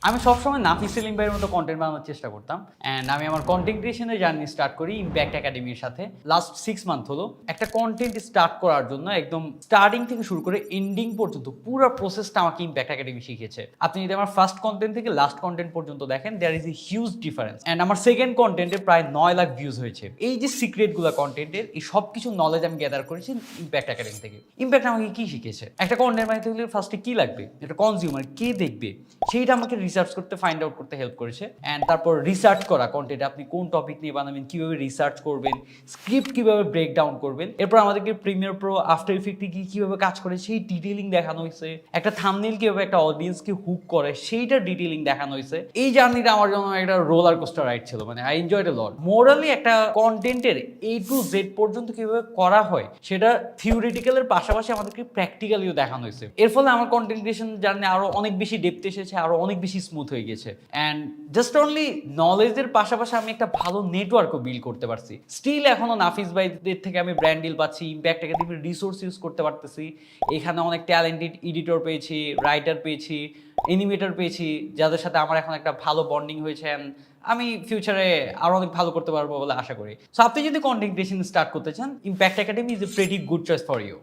আমি সবসময় নাফিস সেলিম ভাইয়ের মতো কন্টেন্ট বানানোর চেষ্টা করতাম অ্যান্ড আমি আমার কন্টেন্ট ক্রিয়েশনের জার্নি স্টার্ট করি ইম্প্যাক্ট একাডেমির সাথে। লাস্ট 6 মান্থ হলো একটা কন্টেন্ট স্টার্ট করার জন্য একদম স্টার্টিং থেকে শুরু করে এন্ডিং পর্যন্ত পুরো প্রসেসটা আমাকে ইম্প্যাক্ট একাডেমি শিখিয়েছে। আপনি যদি আমার ফার্স্ট কন্টেন্ট থেকে লাস্ট কন্টেন্ট পর্যন্ত দেখেন, there is a huge difference. And আমার সেকেন্ড কন্টেন্টে প্রায় 9 লাখ ভিউজ হয়েছে। এই যে সিক্রেটগুলো কন্টেন্টের, এই সব কিছু নলেজ আমি গ্যাদার করেছি ইম্প্যাক্ট একাডেমি থেকে। ইম্প্যাক্ট আমাকে কি শিখেছে, একটা কন্টেন্ট বানাইতে হলে ফার্স্টে কি লাগবে, একটা কনজিউমার কে দেখবে, সেইটা আমাকে রিসার্চ করতে, ফাইন্ড আউট করতে হেল্প করেছে। অ্যান্ড তারপর রিসার্চ করা কন্টেন্ট, আপনি কোন টপিক নিয়ে বানাবেন, কীভাবে রিসার্চ করবেন, স্ক্রিপ্ট কীভাবে ব্রেক ডাউন করবেন। এরপর আমাদেরকে প্রিমিয়ার প্রো, আফটার ইফেক্টে গিয়ে কীভাবে কাজ করে সেই ডিটেইলিং দেখানো হয়েছে। একটা থাম্বনেইল কীভাবে একটা অডিয়েন্সকে হুক করে সেইটার ডিটেইলিং দেখানো হয়েছে। এই জার্নিটা আমার জন্য একটা রোলার কোস্টার রাইড ছিল, মানে I enjoyed A lot. Morally একটা কন্টেন্টের A to Z পর্যন্ত কীভাবে করা হয় সেটা থিওরিটিক্যালের পাশাপাশি আমাদেরকে প্র্যাকটিক্যালিও দেখানো হয়েছে। এর ফলে আমার কন্টেন্ট ক্রিয়েশন জার্নি আরও অনেক বেশি ডেপথ এসেছে, আরও অনেক বেশি স্মুথ হয়ে গেছে। অ্যান্ড জাস্ট অনলি নলেজের পাশাপাশি আমি একটা ভালো নেটওয়ার্কও বিল্ড করতে পারছি। স্টিল এখনো নাফিস ভাইদের থেকে আমি ব্র্যান্ড ডিল পাচ্ছি, ইম্প্যাক্ট একাডেমির রিসোর্স ইউজ করতে পারতেছি। এখানে অনেক ট্যালেন্টেড এডিটর পেয়েছি, রাইটার পেয়েছি, অ্যানিমেটর পেয়েছি, যাদের সাথে আমার এখন একটা ভালো বন্ডিং হয়েছে। অ্যান্ড আমি ফিউচারে আরো অনেক ভালো করতে পারবো বলে আশা করি। সো আপনি যদি কন্টেন্ট ক্রিয়েশন স্টার্ট করতে চান, Impact Academy is a pretty good choice for you.